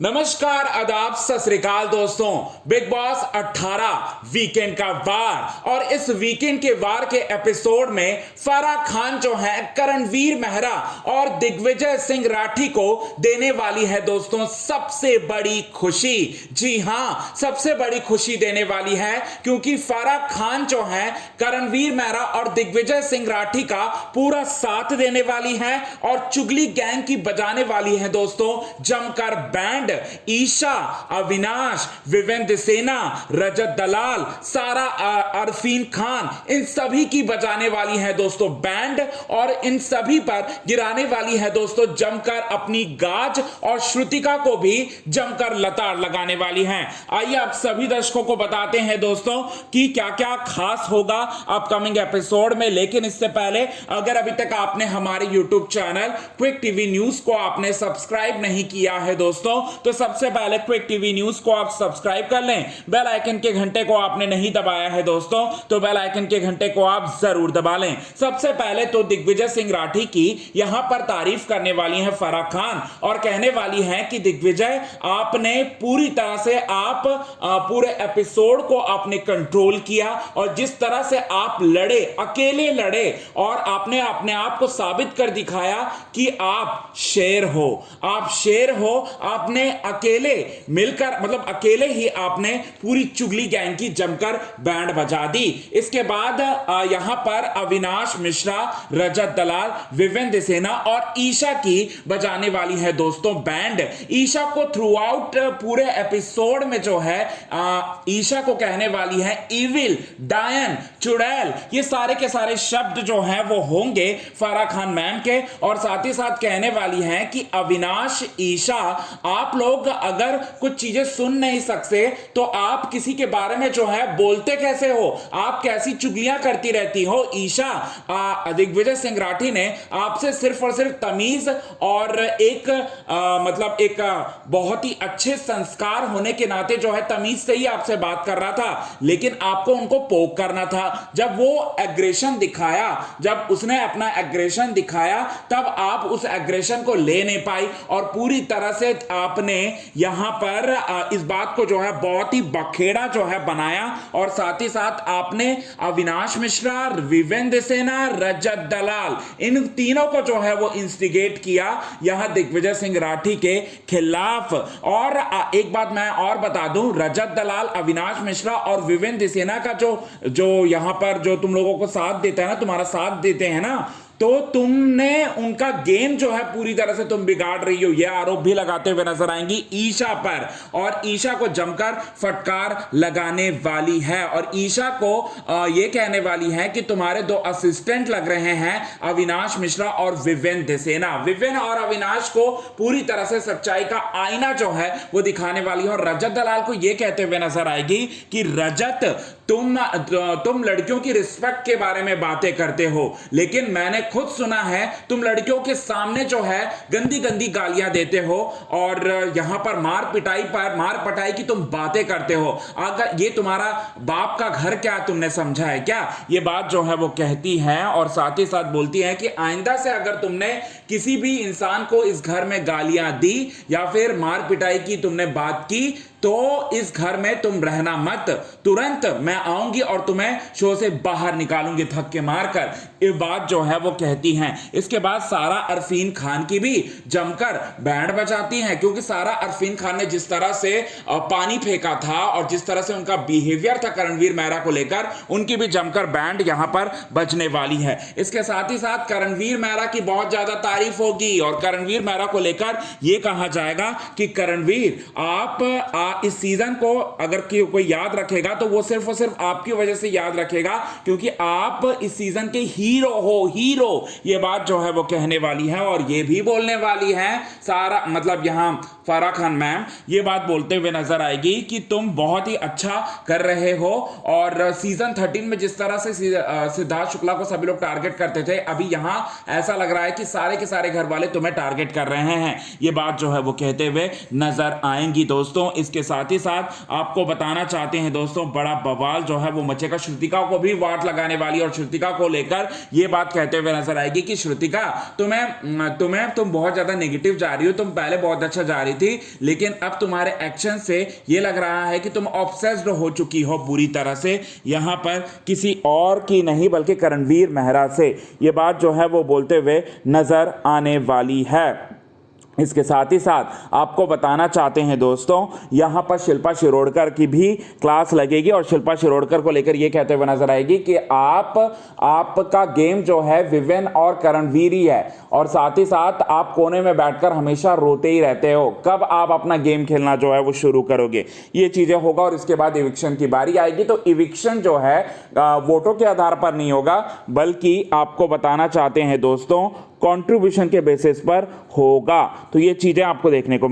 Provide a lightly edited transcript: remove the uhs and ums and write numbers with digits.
नमस्कार, आदाब, सत श्री अकाल दोस्तों। बिग बॉस 18 वीकेंड का वार और इस वीकेंड के वार के एपिसोड में फराह खान जो है करणवीर मेहरा और दिग्विजय सिंह राठी को देने वाली है दोस्तों सबसे बड़ी खुशी। जी हां, सबसे बड़ी खुशी देने वाली है क्योंकि फराह खान जो है करणवीर मेहरा और दिग्विजय सिंह राठी का पूरा साथ देने वाली है और चुगली गैंग की बजाने वाली है दोस्तों जमकर बैंड। ईशा, अविनाश, विवेंद्र सेना, रजत दलाल, सारा अरफीन खान, इन सभी की बजाने वाली है दोस्तों बैंड और इन सभी पर गिराने वाली है दोस्तों जमकर अपनी गाज और श्रुतिका को भी जमकर लताड़ लगाने वाली है। आइए आप सभी दर्शकों को बताते हैं दोस्तों कि क्या क्या खास होगा अपकमिंग एपिसोड में। लेकिन इससे पहले अगर अभी तक आपने हमारे YouTube channel quick TV news को आपने सब्सक्राइब नहीं किया है दोस्तों, तो सबसे पहले क्विक टीवी न्यूज को आप सब्सक्राइब कर लें। बेल आइकन के घंटे को आपने नहीं दबाया है दोस्तों, तो बेल आइकन के घंटे को आप जरूर दबा लें। सबसे पहले तो दिग्विजय सिंह राठी की यहां पर तारीफ करने वाली है फराह खान और कहने वाली है कि दिग्विजय, आपने पूरी तरह से आप पूरे एपिसोड को आपने कंट्रोल किया और जिस तरह से आप लड़े, अकेले लड़े और आपने अपने आप को साबित कर दिखाया कि आप शेर हो, आप शेर हो। आपने अकेले मिलकर, मतलब अकेले ही आपने पूरी चुगली गैंग की जमकर बैंड बजा दी। इसके बाद यहां पर अविनाश मिश्रा, रजत दलाल, विवेंद्र सेना और ईशा की बजाने वाली है दोस्तों बैंड। ईशा को थ्रू आउट पूरे एपिसोड में जो है ईशा को कहने वाली है इविल, डायन, चुड़ैल, ये सारे के सारे शब्द जो हैं वो होंगे फराह खान मैम के। और साथ ही साथ कहने वाली है कि अविनाश, ईशा, आप लोग अगर कुछ चीजें सुन नहीं सकते तो आप किसी के बारे में जो है बोलते कैसे हो, आप कैसी चुगलियां करती रहती हो। ईशा, दिग्विजय सिंह राठी ने आपसे सिर्फ और सिर्फ तमीज और एक मतलब एक बहुत ही अच्छे संस्कार होने के नाते जो है तमीज से ही आपसे बात कर रहा था, लेकिन आपको उनको पोक करना था। जब वो एग्रेशन दिखाया, जब उसने अपना एग्रेशन दिखाया, तब आप उस एग्रेशन को ले नहीं पाई और पूरी तरह से आपने यहां पर इस बात को जो है बहुत ही बखेड़ा जो है बनाया। और साथ ही साथ आपने अविनाश मिश्रा, विवेंद्र सेना, रजत दलाल, इन तीनों को जो है वो इंस्टिगेट किया यहां दिग्विजय सिंह राठी के खिलाफ। और एक बात मैं और बता दूं, रजत दलाल, अविनाश मिश्रा और विवेंद्र सेना का जो यहां पर जो तुम लोगों को साथ देता है ना, तुम्हारा साथ देते हैं ना, तो तुमने उनका गेम जो है पूरी तरह से तुम बिगाड़ रही हो, यह आरोप भी लगाते हुए नजर आएंगी ईशा पर। और ईशा को जमकर फटकार लगाने वाली है और ईशा को यह कहने वाली है कि तुम्हारे दो असिस्टेंट लग रहे हैं अविनाश मिश्रा और विवेंद्र सेना। विवेन और अविनाश को पूरी तरह से सच्चाई का आईना जो है वो दिखाने वाली है। और रजत दलाल को यह कहते हुए नजर आएगी कि रजत, तुम लड़कियों की रिस्पेक्ट के बारे में बातें करते हो, लेकिन मैंने खुद सुना है तुम लड़कियों के सामने जो है गंदी गंदी गालियां देते हो और यहां पर मार पटाई की तुम बातें करते हो। अगर ये तुम्हारा बाप का घर क्या तुमने समझा है क्या? ये बात जो है वो कहती है और साथ ही साथ बोलती है कि आइंदा से अगर तुमने किसी भी इंसान को इस घर में गालियां दी या फिर मार पिटाई की तुमने बात की तो इस घर में तुम रहना मत, तुरंत मैं आऊंगी और तुम्हें शो से बाहर निकालूंगी धक्के मारकर। ये बात जो है वो कहती हैं। इसके बाद सारा अरफीन खान की भी जमकर बैंड बजाती हैं क्योंकि सारा अरफीन खान ने जिस तरह से पानी फेंका था और जिस तरह से उनका बिहेवियर था करणवीर मेहरा को लेकर, उनकी भी जमकर बैंड यहां पर बजने वाली है। इसके साथ ही साथ करणवीर मेहरा की बहुत ज्यादा तारीफ होगी और करणवीर मेहरा को लेकर यह कहा जाएगा कि करणवीर, आप इस सीजन को अगर कोई याद रखेगा तो वो सिर्फ और सिर्फ आपकी वजह से याद रखेगा क्योंकि आप इस सीजन के हीरो हो, हीरो। ये बात जो है वो कहने वाली है और ये भी बोलने वाली है सारा, मतलब यहां फराह खान मैम ये बात बोलते हुए नजर आएगी कि तुम बहुत ही अच्छा कर रहे हो। और सीजन 13 में जिस तरह से सिद्धार्थ शुक्ला को सभी लोग टारगेट करते थे, अभी यहां ऐसा लग रहा है कि सारे के सारे घर वाले तुम्हें टारगेट कर रहे हैं। ये बात जो है वो कहते हुए नजर आएंगी दोस्तों। इसके साथ ही साथ आपको बताना चाहते हैं दोस्तों, बड़ा बवाल जो है वो मचेगा। श्रुतिका को भी वाट लगाने वाली और श्रुतिका को लेकर ये बात कहते हुए नजर आएगी कि श्रुतिका तुम बहुत ज्यादा नेगेटिव जा रही हो, तुम पहले बहुत अच्छा जा रही थी लेकिन अब तुम्हारे एक्शन से ये लग रहा है कि तुम ऑब्सेस्ड हो चुकी हो बुरी तरह से, यहां पर किसी और की नहीं बल्कि करणवीर मेहरा से ये बात जो है वो बोलते हुए नजर आने वाली है। इसके साथ ही साथ आपको बताना चाहते हैं दोस्तों, यहां पर शिल्पा शिरोडकर की भी क्लास लगेगी और शिल्पा शिरोडकर को लेकर यह कहते हुए नजर आएगी कि आपका गेम जो है विवेन और करणवीर ही है और साथ ही साथ आप कोने में बैठकर हमेशा रोते ही रहते हो, कब आप अपना गेम खेलना जो है वो शुरू करोगे, ये चीजें होगा। और इसके बाद इविक्शन की बारी आएगी तो इविक्शन जो है वोटों के आधार पर नहीं होगा बल्कि आपको बताना चाहते हैं दोस्तों कंट्रीब्यूशन के बेसिस पर होगा। तो ये चीजें आपको देखने को